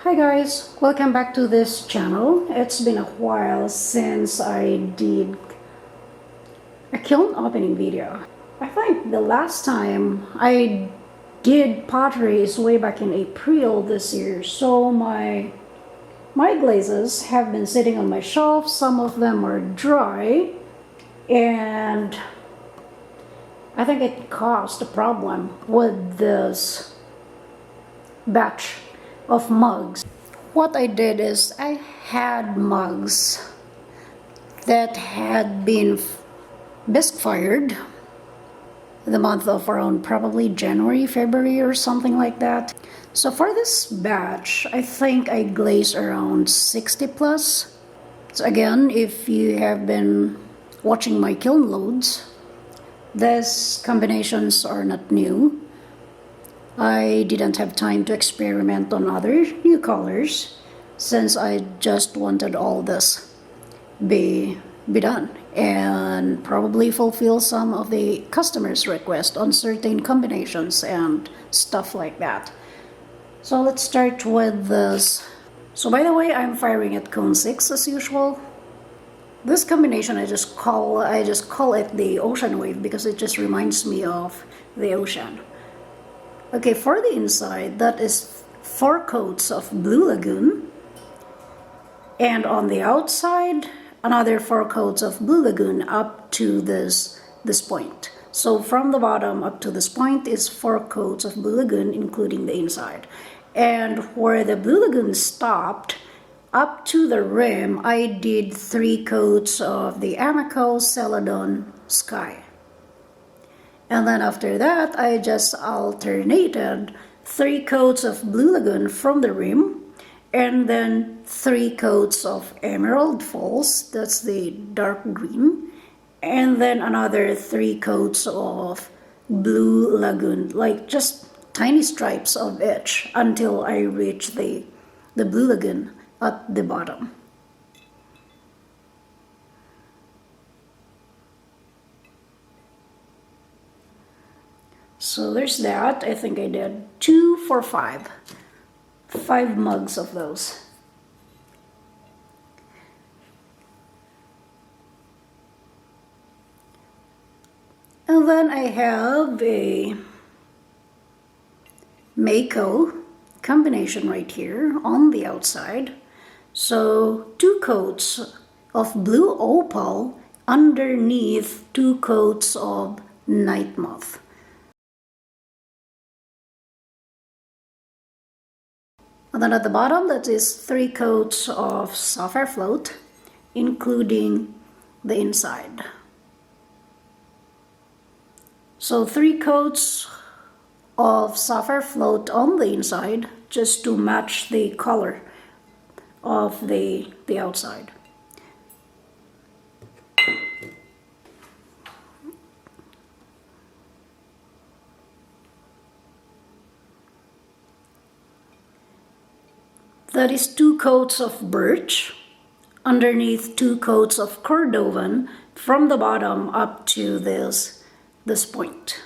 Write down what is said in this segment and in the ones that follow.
Hi guys, welcome back to this channel. It's been a while since I did a kiln opening video. I think the last time I did pottery is way back in April this year. So my glazes have been sitting on my shelf. Some of them are dry and I think it caused a problem with this batch of mugs. What I did is I had mugs that had been bisque fired the month of around probably January, February or something like that. So for this batch, I think I glazed around 60 plus. So again, if you have been watching my kiln loads, these combinations are not new. I didn't have time to experiment on other new colors since I just wanted all this be done and probably fulfill some of the customers' request on certain combinations and stuff like that. So let's start with this. So by the way, I'm firing at cone 6 as usual. This combination I just call it the ocean wave because it just reminds me of the ocean. Okay, for the inside, that is 4 coats of Blue Lagoon, and on the outside, another 4 coats of Blue Lagoon up to this point. So from the bottom up to this point is 4 coats of Blue Lagoon, including the inside. And where the Blue Lagoon stopped, up to the rim, I did 3 coats of the AMACO Celadon Sky. And then after that, I just alternated 3 coats of Blue Lagoon from the rim, and then 3 coats of Emerald Falls, that's the dark green, and then another 3 coats of Blue Lagoon, like just tiny stripes of each until I reach the Blue Lagoon at the bottom. So there's that. I think I did 2 for 5. 5 mugs of those. And then I have a MAYCO combination right here on the outside. So 2 coats of blue opal underneath 2 coats of night moth. And then at the bottom, that is 3 coats of sapphire float, including the inside. So 3 coats of sapphire float on the inside, just to match the color of the outside. That is 2 coats of birch underneath 2 coats of cordovan from the bottom up to this point.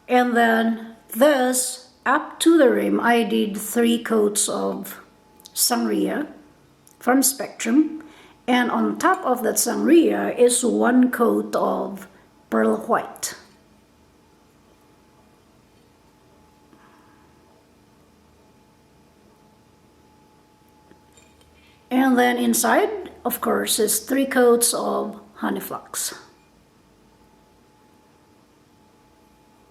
And then this up to the rim, I did 3 coats of sangria from Spectrum, and on top of that sangria is 1 coat of pearl white. And then inside, of course, is 3 coats of honey flux.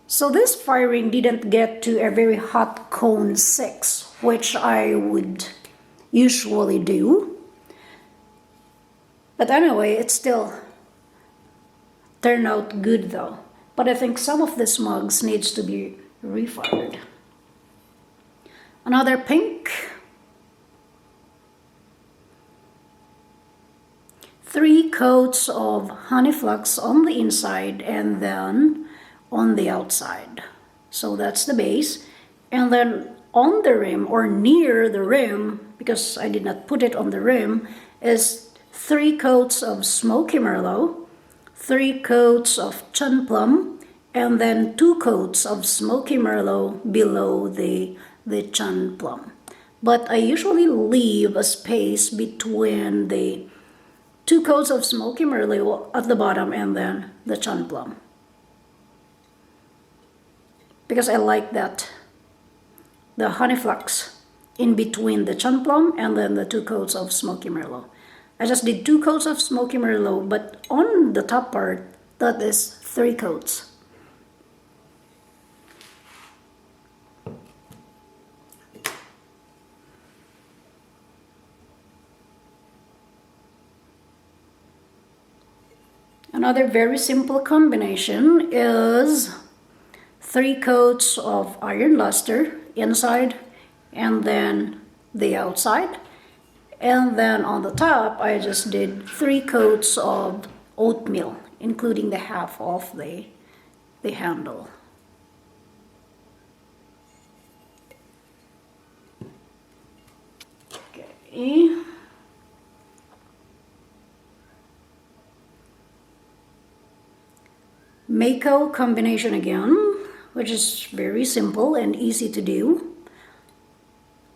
So this firing didn't get to a very hot cone 6, which I would usually do. But anyway, it still turned out good though. But I think some of these mugs needs to be refired. Another pink. 3 coats of honey flux on the inside and then on the outside. So that's the base. And then on the rim or near the rim, because I did not put it on the rim, is 3 coats of smoky merlot, 3 coats of chun plum, and then 2 coats of smoky merlot below the chun plum. but I usually leave a space between the 2 coats of smoky merlo at the bottom and then the chun plum, because I like that the honey flux in between the chun plum and then the 2 coats of smoky merlo. I just did 2 coats of smoky merlo, but on the top part that is 3 coats. Another very simple combination is 3 coats of iron luster inside and then the outside. And then on the top, I just did 3 coats of oatmeal, including the half of the handle. Okay. MAYCO combination again, which is very simple and easy to do.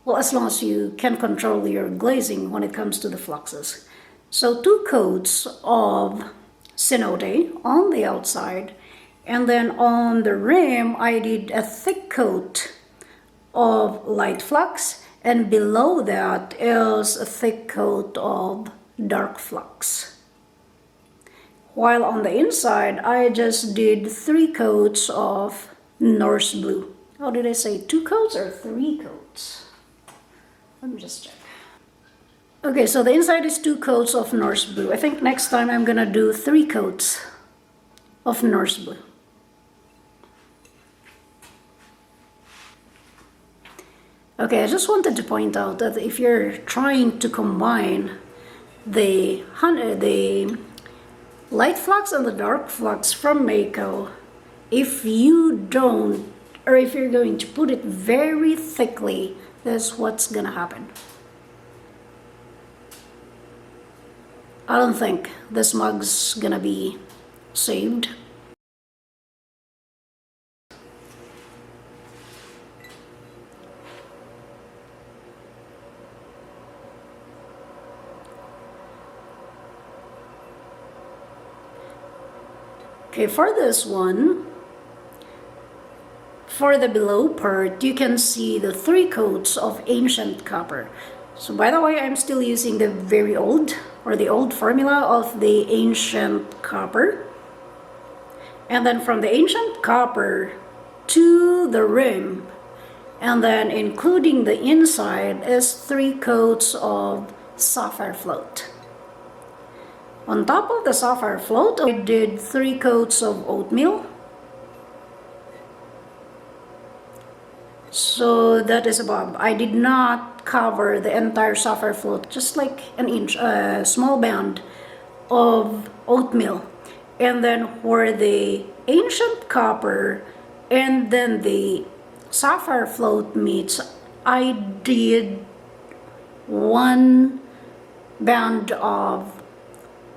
Well, as long as you can control your glazing when it comes to the fluxes. So 2 coats of cenote on the outside, and then on the rim I did a thick coat of light flux, and below that is a thick coat of dark flux. While on the inside, I just did 3 coats of Norse blue. How did I say? 2 coats or 3 coats? Let me just check. Okay, so the inside is 2 coats of Norse blue. I think next time I'm gonna do 3 coats of Norse blue. Okay, I just wanted to point out that if you're trying to combine the light flux and the dark flux from MAYCO, if you don't, or if you're going to put it very thickly, that's what's gonna happen. I don't think this mug's gonna be saved. Okay, for this one, for the below part, you can see the 3 coats of ancient copper. So by the way, I'm still using the very old, or the old formula of the ancient copper. And then from the ancient copper to the rim, and then including the inside, is 3 coats of sapphire float. On top of the sapphire float, I did 3 coats of oatmeal. So that is above. I did not cover the entire sapphire float, just like an inch, a small band of oatmeal. And then for the ancient copper and then the sapphire float meets, I did 1 band of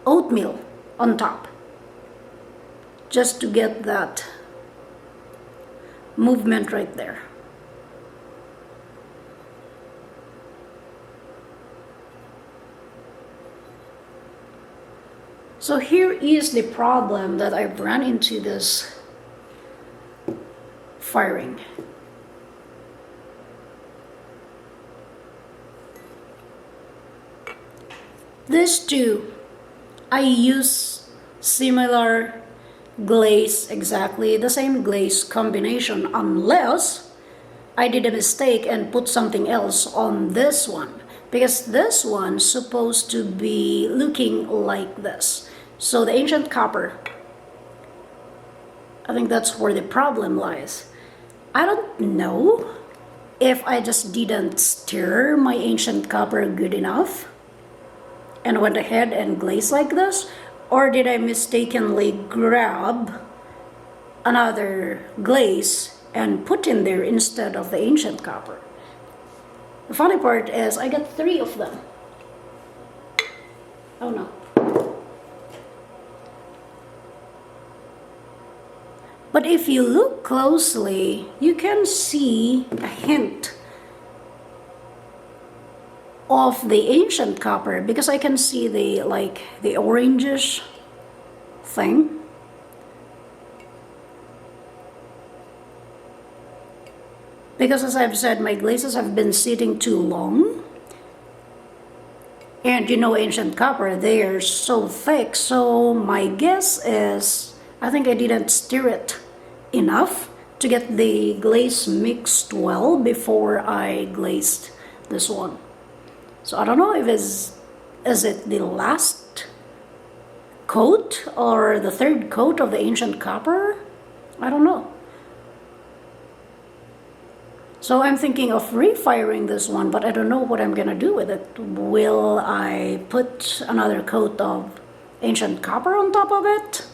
oatmeal on top, just to get that movement right there. So here is the problem that I've run into this firing. These two, I use similar glaze, exactly the same glaze combination, unless I did a mistake and put something else on this one, because this one's supposed to be looking like this. So the ancient copper, I think that's where the problem lies. I don't know if I just didn't stir my ancient copper good enough and went ahead and glazed like this, or did I mistakenly grab another glaze and put in there instead of the ancient copper. The funny part is I got 3 of them. Oh no. But if you look closely, you can see a hint of the ancient copper, because I can see the the orangish thing. Because as I've said, my glazes have been sitting too long. And you know, ancient copper, they are so thick. So my guess is, I think I didn't stir it enough to get the glaze mixed well before I glazed this one. So I don't know if is it the last coat or the third coat of the ancient copper? I don't know. So I'm thinking of refiring this one, but I don't know what I'm gonna do with it. Will I put another coat of ancient copper on top of it?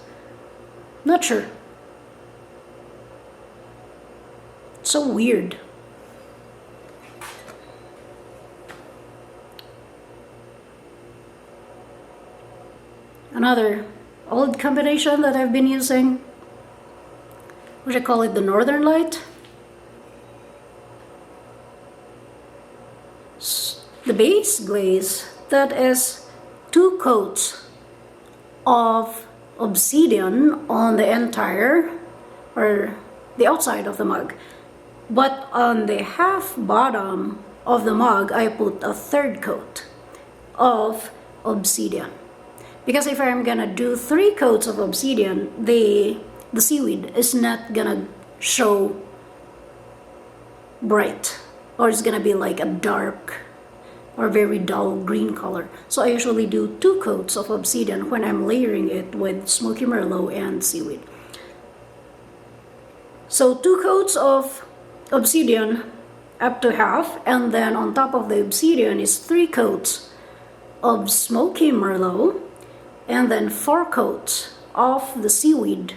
Not sure. It's so weird. Another old combination that I've been using. What should I call it? The Northern Light. The base glaze, that is 2 coats of obsidian on the entire, or the outside of the mug. But on the half bottom of the mug, I put a 3rd coat of obsidian. Because if I'm gonna do 3 coats of obsidian, the seaweed is not gonna show bright, or it's gonna be like a dark or very dull green color. So I usually do 2 coats of obsidian when I'm layering it with smoky merlot and seaweed. So 2 coats of obsidian up to half, and then on top of the obsidian is 3 coats of smoky merlot, and then 4 coats of the seaweed,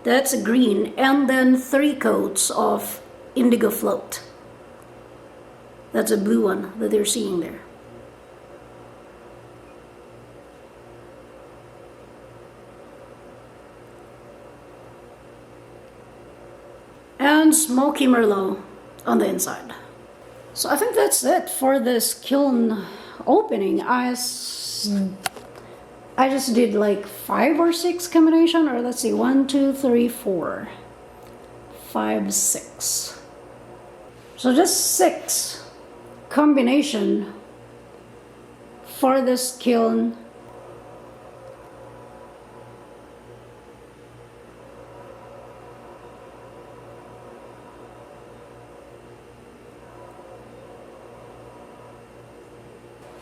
that's green, and then 3 coats of indigo float. That's a blue one that they're seeing there. And smoky merlot on the inside. So I think that's it for this kiln opening. I just did like 5 or 6 combination, or let's see, 1, 2, 3, 4, 5, 6. So just 6 combination for this kiln.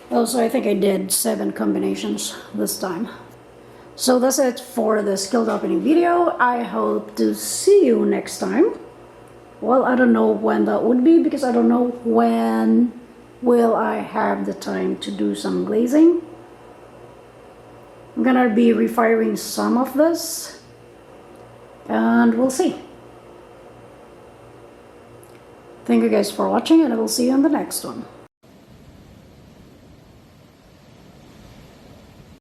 Also, I think I did 7 combinations this time. So that's it for the skilled opening video. I hope to see you next time. Well, I don't know when that would be, because I don't know when will I have the time to do some glazing. I'm gonna be refiring some of this, and we'll see. Thank you guys for watching, and I will see you in the next one.